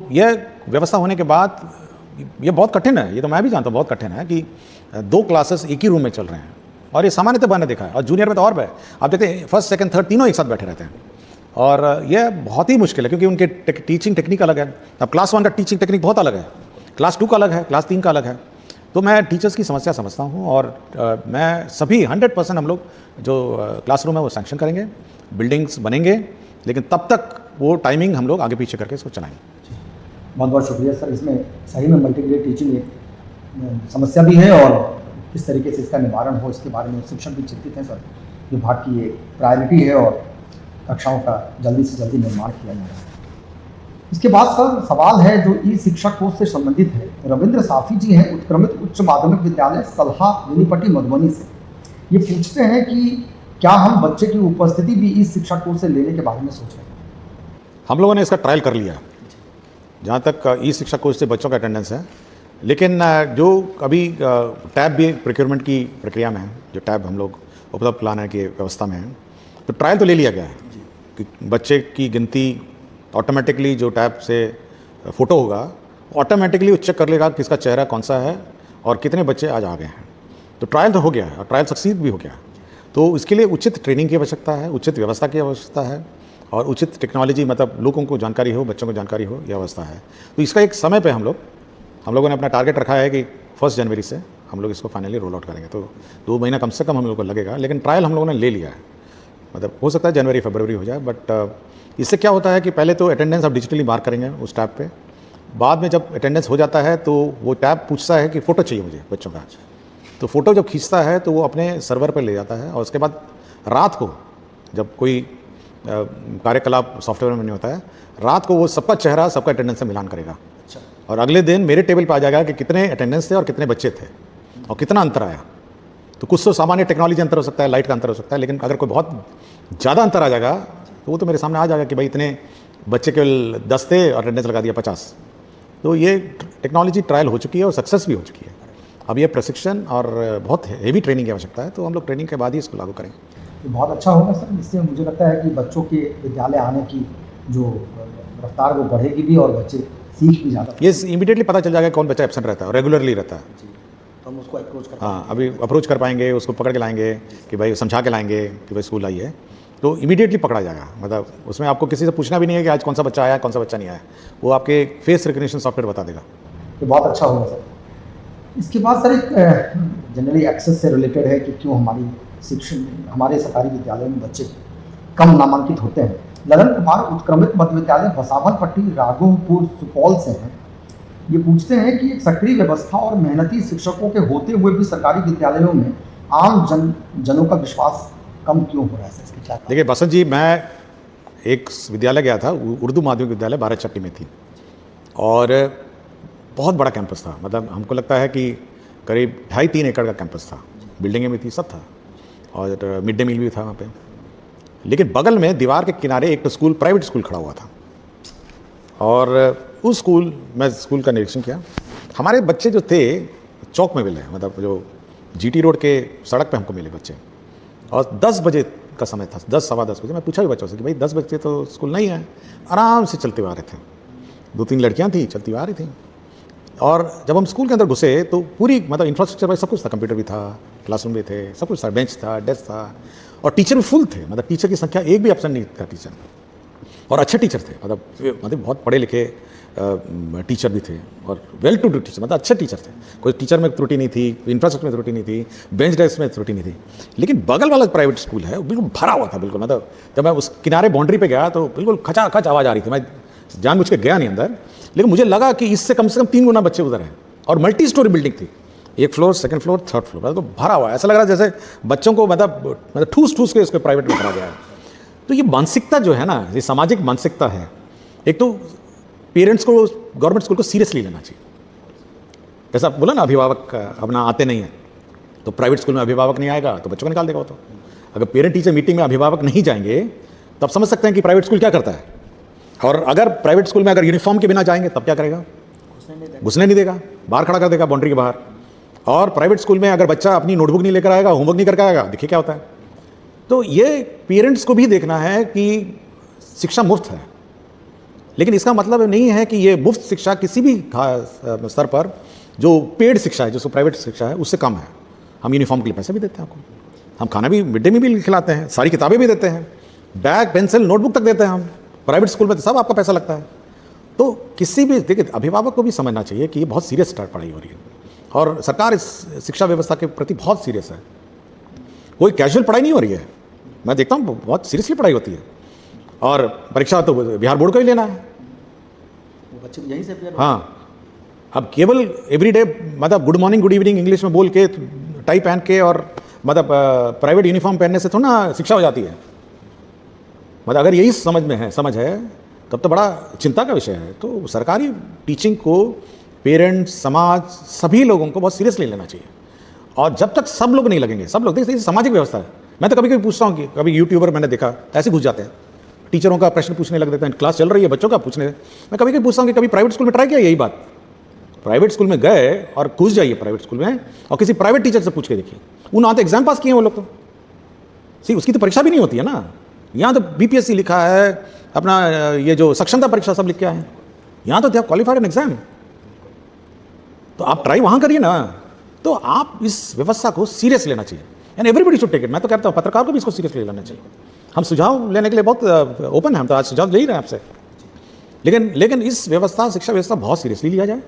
यह व्यवस्था होने के बाद ये बहुत कठिन है, ये तो मैं भी जानता हूँ बहुत कठिन है कि दो क्लासेस एक ही रूम में चल रहे हैं और ये सामान्यतः मैंने देखा है और जूनियर में तो और है। आप देखते हैं फर्स्ट सेकंड थर्ड तीनों एक साथ बैठे रहते हैं और यह बहुत ही मुश्किल है क्योंकि उनके टीचिंग टेक्निक अलग है। अब क्लास 1 का टीचिंग टेक्निक बहुत अलग है, क्लास 2 का अलग है, क्लास 3 का अलग है। तो मैं टीचर्स की समस्या समझता हूँ और मैं सभी 100% हम लोग जो क्लासरूम है वो सैंक्शन करेंगे, बिल्डिंग्स बनेंगे, लेकिन तब तक वो टाइमिंग हम लोग आगे पीछे करके इसको चलाएंगे। बहुत बहुत शुक्रिया सर। इसमें सही में मल्टीग्रेड टीचिंग एक समस्या भी है और किस तरीके से इसका निवारण हो इसके बारे में शिक्षक भी चिंतित हैं सर। विभाग की ये प्रायोरिटी है और कक्षाओं का जल्दी से जल्दी निर्माण किया जा रहा है। इसके बाद सर सवाल है जो ई शिक्षा कोर्स से संबंधित है। रविंद्र साफी जी हैं उत्क्रमित उच्च माध्यमिक विद्यालय सलहा बेनीपट्टी मधुबनी से। ये पूछते हैं कि क्या हम बच्चे की उपस्थिति भी ई शिक्षा कोर्स से लेने के बारे में सोच रहे हैं? हम लोगों ने इसका ट्रायल कर लिया जहाँ तक ई शिक्षा कोर्स से बच्चों का अटेंडेंस है, लेकिन जो अभी टैब भी प्रोक्योरमेंट की प्रक्रिया में है, जो टैब हम लोग उपलब्ध कराने की व्यवस्था में है, तो ट्रायल तो ले लिया गया है कि बच्चे की गिनती ऑटोमेटिकली जो टैब से फ़ोटो होगा ऑटोमेटिकली वो चेक कर लेगा किसका चेहरा कौन सा है और कितने बच्चे आज आ गए हैं। तो ट्रायल तो हो गया है और ट्रायल सक्सीड भी हो गया है। तो इसके लिए उचित ट्रेनिंग की आवश्यकता है, उचित व्यवस्था की आवश्यकता है और उचित टेक्नोलॉजी, मतलब लोगों को जानकारी हो, बच्चों को जानकारी हो, यह अवस्था है। तो इसका एक समय पे हम लोगों ने अपना टारगेट रखा है कि 1 जनवरी से हम लोग इसको फाइनली रोल आउट करेंगे। तो 2 महीना कम से कम हम लोग को लगेगा, लेकिन ट्रायल हम लोगों ने ले लिया है। मतलब हो सकता है जनवरी फरवरी हो जाए, बट इससे क्या होता है कि पहले तो अटेंडेंस आप डिजिटली मार्क करेंगे उस टैब पे, बाद में जब अटेंडेंस हो जाता है तो वो टैब पूछता है कि फ़ोटो चाहिए मुझे बच्चों का। तो फ़ोटो जब खींचता है तो वो अपने सर्वर पर ले जाता है और उसके बाद रात को जब कोई कार्यकलाप सॉफ्टवेयर में नहीं होता है, रात को वो सबका चेहरा सबका अटेंडेंस से मिलान करेगा। अच्छा। और अगले दिन मेरे टेबल पर आ जाएगा कि कितने अटेंडेंस थे और कितने बच्चे थे और कितना अंतर आया। तो कुछ तो सामान्य टेक्नोलॉजी अंतर हो सकता है, लाइट का अंतर हो सकता है, लेकिन अगर कोई बहुत ज़्यादा अंतर आ जाएगा तो वो तो मेरे सामने आ जाएगा कि भाई इतने बच्चे केवल 10 थे और अटेंडेंस लगा दिया 50। तो ये टेक्नोलॉजी ट्रायल हो चुकी है और सक्सेस भी हो चुकी है। अब ये प्रशिक्षण और बहुत हेवी ट्रेनिंग की आवश्यकता है, तो हम लोग ट्रेनिंग के बाद ही इसको लागू करेंगे। ये बहुत अच्छा होगा सर। इससे मुझे लगता है कि बच्चों के विद्यालय आने की जो रफ्तार वो बढ़ेगी भी और बच्चे सीख भी ज़्यादा। ये इमीडिएटली पता चल जाएगा कौन बच्चा एब्सेंट रहता है और रेगुलरली रहता है। तो हम उसको अप्रोच कर अभी अप्रोच कर पाएंगे, उसको पकड़ के लाएंगे कि भाई समझा के लाएंगे कि भाई स्कूल आइए, तो इमीडिएटली पकड़ा जाएगा। मतलब उसमें आपको किसी से पूछना भी नहीं है कि आज कौन सा बच्चा आया कौन सा बच्चा नहीं आया, वो आपके फेस रिकग्निशन सॉफ्टवेयर बता देगा। तो बहुत अच्छा होगा सर। इसके बाद सर एक जनरली एक्सेस से रिलेटेड है कि क्यों हमारे सरकारी विद्यालयों में बच्चे कम नामांकित होते हैं। ललन कुमार उत्क्रमित मध्य विद्यालय भसावलपट्टी राघोपुर सुपौल से हैं। ये पूछते हैं कि एक सक्रिय व्यवस्था और मेहनती शिक्षकों के होते हुए भी सरकारी विद्यालयों में आम जनों का विश्वास कम क्यों हो रहा है? देखिए बसंत जी, मैं एक विद्यालय गया था, उर्दू माध्यमिक विद्यालय बाराचट्टी में थी और बहुत बड़ा कैंपस था। मतलब हमको लगता है कि करीब 2.5-3 एकड़ का कैंपस था, बिल्डिंगें भी थी, सब था और मिड डे मील भी था वहाँ पे। लेकिन बगल में दीवार के किनारे एक तो स्कूल, प्राइवेट स्कूल खड़ा हुआ था और उस स्कूल का निरीक्षण किया। हमारे बच्चे जो थे चौक में मिले, मतलब जो जीटी रोड के सड़क पे हमको मिले बच्चे, और 10 बजे का समय था, 10 सवा 10 बजे। मैं पूछा भी बच्चों से कि भाई 10 बजे तो स्कूल नहीं है, आराम से चलते हुए आ रहे थे। 2-3 लड़कियां थी, चलती हुई आ रही थी। और जब हम स्कूल के अंदर घुसे तो पूरी मतलब इंफ्रास्ट्रक्चर भाई सब कुछ था, कंप्यूटर भी था, क्लासरूम भी थे, सब कुछ था, बेंच था, डेस्क था और टीचर भी फुल थे। मतलब टीचर की संख्या एक भी एब्सेंट नहीं था टीचर, और अच्छे टीचर थे। मतलब बहुत पढ़े लिखे टीचर भी थे और वेल टू डू टीचर, मतलब अच्छे टीचर थे। कोई टीचर में त्रुटि नहीं थी, इंफ्रास्ट्रक्चर में त्रुटि नहीं थी, बेंच डेस्क में त्रुटि नहीं थी। लेकिन बगल वाला प्राइवेट स्कूल है बिल्कुल भरा हुआ था, बिल्कुल। मतलब जब मैं उस किनारे बाउंड्री पे गया तो बिल्कुल खचाखच आवाज़ आ रही थी। मैं जानबूझ के गया नहीं अंदर, लेकिन मुझे लगा कि इससे कम से कम 3 गुना बच्चे उधर हैं और मल्टी स्टोरी बिल्डिंग थी, 1 floor, 2nd floor, 3rd floor, मतलब तो भरा हुआ है। ऐसा लग रहा है जैसे बच्चों को मतलब ठूस के इसको प्राइवेट में भरा गया है। तो ये मानसिकता जो है ना, ये सामाजिक मानसिकता है। एक तो पेरेंट्स को गवर्नमेंट स्कूल को सीरियसली लेना चाहिए। जैसा बोला ना, अभिभावक अपना आते नहीं है, तो प्राइवेट स्कूल में अभिभावक नहीं आएगा तो बच्चों को निकाल देगा वो। तो अगर पेरेंट टीचर मीटिंग में अभिभावक नहीं जाएंगे तब समझ सकते हैं कि प्राइवेट स्कूल क्या करता है। और अगर प्राइवेट स्कूल में अगर यूनिफॉर्म के बिना जाएंगे तब क्या करेगा? घुसने नहीं देगा, बाहर खड़ा कर देगा बाउंड्री के बाहर। और प्राइवेट स्कूल में अगर बच्चा अपनी नोटबुक नहीं लेकर आएगा, होमवर्क नहीं करके आएगा, देखिए क्या होता है। तो ये पेरेंट्स को भी देखना है कि शिक्षा मुफ्त है लेकिन इसका मतलब नहीं है कि ये मुफ्त शिक्षा किसी भी स्तर पर जो पेड शिक्षा है, जो प्राइवेट शिक्षा है, उससे कम है। हम यूनिफॉर्म के लिए पैसे भी देते हैं आपको, हम खाना भी मिड डे मील खिलाते हैं, सारी किताबें भी देते हैं, बैग पेंसिल नोटबुक तक देते हैं हम। प्राइवेट स्कूल में तो सब आपका पैसा लगता है। तो किसी भी, देखिए, अभिभावक को भी समझना चाहिए कि ये बहुत सीरियस पढ़ाई हो रही है और सरकार इस शिक्षा व्यवस्था के प्रति बहुत सीरियस है। कोई कैजुअल पढ़ाई नहीं हो रही है, मैं देखता हूँ बहुत सीरियसली पढ़ाई होती है। और परीक्षा तो बिहार बोर्ड का ही लेना है, वो बच्चे यहीं से अपने हाँ। अब केवल एवरीडे मतलब good morning good evening English में बोल के, टाई पहन के और मतलब प्राइवेट यूनिफॉर्म पहनने से थोड़ा ना शिक्षा हो जाती है। मतलब अगर यही समझ है तब तो बड़ा चिंता का विषय है। तो सरकारी टीचिंग को पेरेंट्स, समाज, सभी लोगों को बहुत सीरियसली लेना चाहिए। और जब तक सब लोग नहीं लगेंगे, सब लोग, देखिए सामाजिक व्यवस्था है। मैं तो कभी कभी पूछता हूँ कि कभी यूट्यूबर मैंने देखा ऐसे घुस जाते हैं, टीचरों का प्रश्न पूछने लग देते हैं, क्लास चल रही है बच्चों का पूछने। मैं कभी कभी पूछता हूँ कि कभी प्राइवेट स्कूल में ट्राई किया यही बात? प्राइवेट स्कूल में गए और घुस जाइए प्राइवेट स्कूल में और किसी प्राइवेट टीचर से पूछ के देखिए, उन्होंने तो एग्जाम पास किए वो लोग तो सी, उसकी तो परीक्षा भी नहीं होती है ना। यहाँ तो बीपीएससी लिखा है, अपना ये जो सक्षमता परीक्षा सब लिख के आए हैं। यहाँ तो they have qualified an exam. तो आप ट्राई वहाँ करिए ना। तो आप इस व्यवस्था को सीरियस लेना चाहिए and everybody should take it. मैं तो कहता हूँ पत्रकार को भी इसको सीरियसली लेना चाहिए। हम सुझाव लेने के लिए बहुत ओपन हैं, हम तो आज सुझाव ले ही रहे हैं आपसे। लेकिन इस व्यवस्था, शिक्षा व्यवस्था बहुत सीरियसली लिया जाए,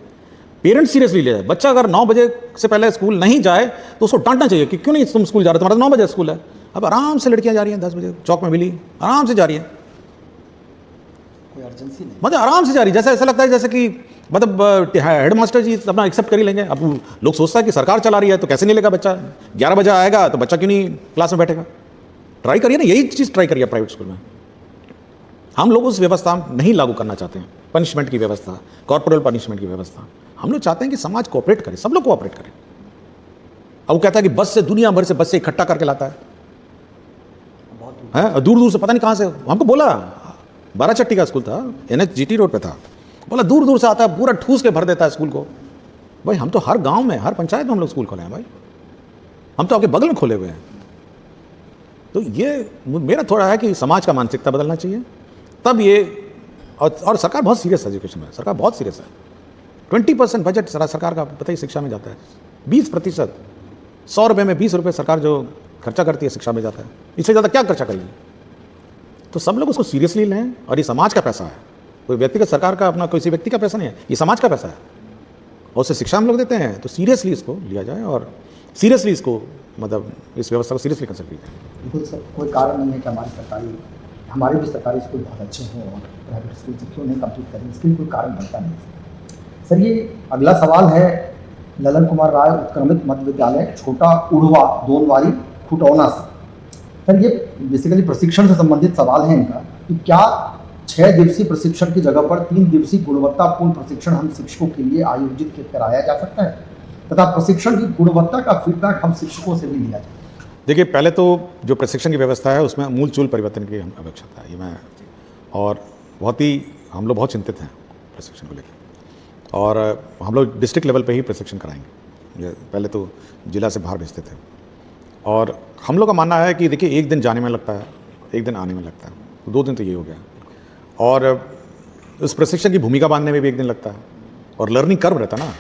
पेरेंट्स सीरियसली लिया जाए। बच्चा अगर 9 बजे से पहले स्कूल नहीं जाए तो उसको डांटना चाहिए कि क्यों नहीं तुम स्कूल जा रहे हो, तुम्हारा 9 बजे स्कूल है। अब आराम से लड़कियां जा रही हैं 10 बजे, चौक में मिली, आराम से जा रही हैं, कोई अर्जेंसी नहीं, मतलब आराम से जा रही है। जैसे ऐसा लगता है जैसे कि मतलब हेड मास्टर जी अपना एक्सेप्ट कर ही लेंगे। अब लोग सोचता है कि सरकार चला रही है तो कैसे नहीं लेगा बच्चा, 11 बजे आएगा तो बच्चा क्यों नहीं क्लास में बैठेगा। ट्राई करिए ना, यही चीज़ ट्राई करिए प्राइवेट स्कूल में। हम लोग उस व्यवस्था नहीं लागू करना चाहते हैं, पनिशमेंट की व्यवस्था, कॉर्पोरल पनिशमेंट की व्यवस्था। हम लोग चाहते हैं कि समाज कोऑपरेट करे, सब लोग कोऑपरेट करें। अब वो कहता है कि बस से, दुनिया भर से बस से इकट्ठा करके लाता है, दूर दूर से, पता नहीं कहाँ से। हमको बोला 12 चट्टी का स्कूल था, NH-GT रोड पे था, बोला दूर दूर से आता है, पूरा ठूस के भर देता है स्कूल को। भाई हम तो हर गांव में, हर पंचायत में हम लोग स्कूल खोले हैं भाई, हम तो आपके बगल में खोले हुए हैं। तो ये मेरा थोड़ा है कि समाज का मानसिकता बदलना चाहिए, तब ये। और सरकार बहुत सीरियस है एजुकेशन में, सरकार बहुत सीरियस है। 20% बजट सरकार का पता ही शिक्षा में जाता है, 20%। 100 रुपये में 20 रुपये सरकार जो खर्चा करती है शिक्षा में जाता है, इससे ज़्यादा क्या खर्चा करेगी। तो सब लोग उसको सीरियसली लें, और ये समाज का पैसा है, कोई व्यक्तिगत सरकार का, अपना किसी व्यक्ति का पैसा नहीं है, ये समाज का पैसा है और उससे शिक्षा हम लोग देते हैं। तो सीरियसली इसको लिया जाए और सीरियसली इसको, मतलब इस व्यवस्था को सीरियसली कंसिडर किया जाए। बिल्कुल सर, कोई कारण नहीं है कि हमारे भी सरकारी स्कूल बहुत अच्छे हों और प्राइवेट स्कूल से क्यों नहीं कम्पीट करें, इसके लिए कोई कारण बनता नहीं सर। ये अगला सवाल है ललन कुमार राय उत्क्रमित मध्य विद्यालय छोटा उड़वा दोनवारी खुटौना से। सर ये बेसिकली प्रशिक्षण से संबंधित सवाल है इनका कि क्या 6 दिवसीय प्रशिक्षण की जगह पर 3 दिवसीय गुणवत्तापूर्ण प्रशिक्षण हम शिक्षकों के लिए आयोजित कराया जा सकता है, तथा प्रशिक्षण की गुणवत्ता का फीडबैक हम शिक्षकों से भी लिया जाए। देखिए, पहले तो जो प्रशिक्षण की व्यवस्था है उसमें मूलचूल परिवर्तन की आवश्यकता है, ये मैं, और बहुत ही हम लोग बहुत चिंतित हैं प्रशिक्षण को लेकर। और हम लोग डिस्ट्रिक्ट लेवल पे ही प्रशिक्षण कराएंगे, पहले तो जिला से बाहर भेजते थे। और हम लोग का मानना है कि देखिए, एक दिन जाने में लगता है, एक दिन आने में लगता है, 2 दिन तो ये हो गया। और उस प्रशिक्षण की भूमिका बांधने में भी 1 दिन लगता है, और लर्निंग कर्व रहता है ना।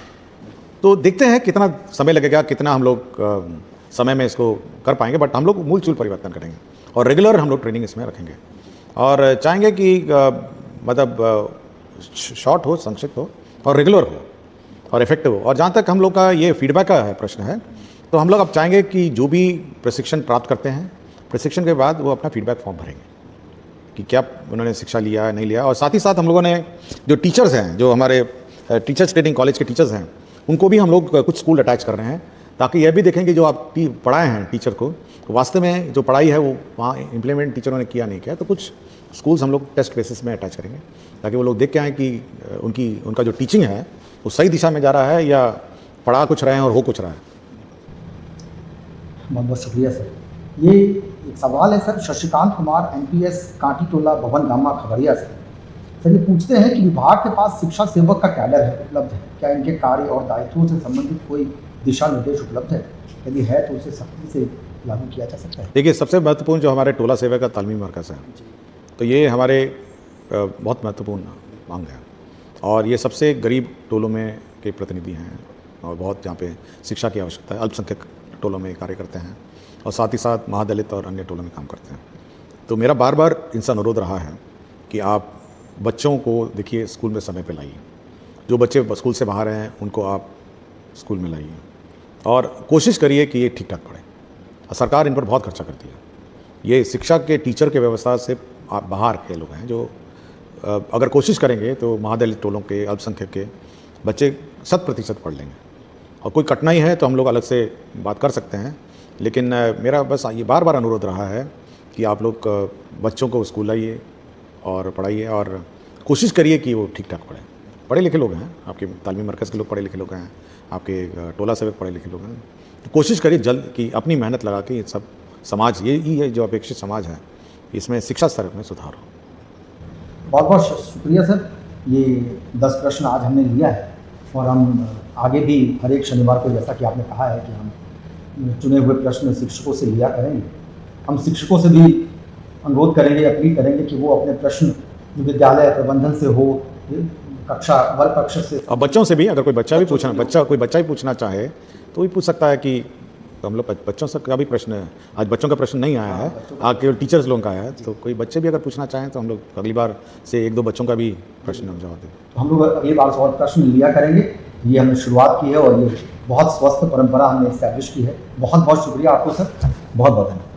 तो देखते हैं कितना समय लगेगा, कितना हम लोग समय में इसको कर पाएंगे। बट हम लोग मूलचूल परिवर्तन करेंगे और रेगुलर हम लोग ट्रेनिंग इसमें रखेंगे, और चाहेंगे कि मतलब शॉर्ट हो, संक्षिप्त हो, और रेगुलर हो, और इफेक्टिव हो। और जहाँ तक हम लोग का ये फीडबैक का है प्रश्न है, तो हम लोग अब चाहेंगे कि जो भी प्रशिक्षण प्राप्त करते हैं, प्रशिक्षण के बाद वो अपना फीडबैक फॉर्म भरेंगे कि क्या उन्होंने शिक्षा लिया नहीं लिया। और साथ ही साथ हम लोगों ने जो टीचर्स हैं, जो हमारे टीचर्स ट्रेनिंग कॉलेज के टीचर्स हैं, उनको भी हम लोग कुछ स्कूल अटैच कर रहे हैं, ताकि यह भी देखें कि जो आप पढ़ाए हैं टीचर को, तो वास्तव में जो पढ़ाई है वो वहाँ इम्प्लीमेंट टीचरों ने किया नहीं किया। तो कुछ स्कूल्स हम लोग टेस्ट बेसिस में अटैच करेंगे, ताकि वो लोग देख के आएँ कि उनका जो टीचिंग है वो सही दिशा में जा रहा है, या पढ़ा कुछ रहे हैं और हो कुछ रहा है। बहुत बहुत शुक्रिया सर। ये एक सवाल है सर शशिकांत कुमार NPS कांटी टोला भवन गामा खबरिया से। सर ये पूछते हैं कि विभाग के पास शिक्षा सेवक का कैडर है, उपलब्ध है, क्या इनके कार्य और दायित्वों से संबंधित कोई दिशा निर्देश उपलब्ध है? यदि है तो उसे सख्ती से लागू किया जा सकता है। देखिए, सबसे महत्वपूर्ण जो हमारे टोला सेवा का तालमी मरकज़ है, तो ये हमारे बहुत महत्वपूर्ण अंग है। और ये सबसे गरीब टोलों में के प्रतिनिधि हैं और बहुत जहाँ पे शिक्षा की आवश्यकता है, अल्पसंख्यक टोलों में कार्य करते हैं और साथ ही साथ महादलित और अन्य टोलों में काम करते हैं। तो मेरा बार बार इनसे अनुरोध रहा है कि आप बच्चों को देखिए स्कूल में समय पे लाइए, जो बच्चे स्कूल से बाहर हैं उनको आप स्कूल में लाइए और कोशिश करिए कि ये ठीक ठाक पढ़ें। सरकार इन पर बहुत खर्चा करती है। ये शिक्षा के टीचर के व्यवस्था से आप बाहर के लोग हैं जो अगर कोशिश करेंगे तो महादलित टोलों के, अल्पसंख्यक के बच्चे 100% पढ़ लेंगे। और कोई कठिनाई है तो हम लोग अलग से बात कर सकते हैं, लेकिन मेरा बस ये बार बार अनुरोध रहा है कि आप लोग बच्चों को स्कूल लाइए और पढ़ाइए और कोशिश करिए कि वो ठीक ठाक पढ़ें। पढ़े लिखे लोग हैं, आपके तालीमी मरकज़ के लोग पढ़े लिखे लोग हैं, आपके टोला सेवक पढ़े लिखे लोग हैं। तो कोशिश करिए जल्द कि अपनी मेहनत लगा के ये सब समाज, ये ही है जो अपेक्षित समाज है, इसमें शिक्षा स्तर में सुधार हो। बहुत बहुत शुक्रिया सर। ये 10 प्रश्न आज हमने लिया है और हम आगे भी हर एक शनिवार को, जैसा कि आपने कहा है कि हम चुने हुए प्रश्न शिक्षकों से लिया करेंगे। हम शिक्षकों से भी अनुरोध करेंगे, अपील करेंगे कि वो अपने प्रश्न जो विद्यालय प्रबंधन से हो, कक्षा वर्ग कक्षा से, और बच्चों से भी, अगर कोई बच्चा भी कोई बच्चा भी पूछना चाहे तो भी पूछ सकता है कि हम लोग बच्चों से का भी प्रश्न है। आज बच्चों का प्रश्न नहीं आया है, आज केवल टीचर्स लोगों का आया है, तो कोई बच्चे भी अगर पूछना चाहें तो हम लोग अगली बार से 1-2 बच्चों का भी प्रश्न हम जवाब दें। हम लोग अगली बार से और प्रश्न लिया करेंगे। ये हमने शुरुआत की है और ये बहुत स्वस्थ परंपरा हमने इस्टेब्लिश की है। बहुत बहुत शुक्रिया आपको सर, बहुत बहुत धन्यवाद।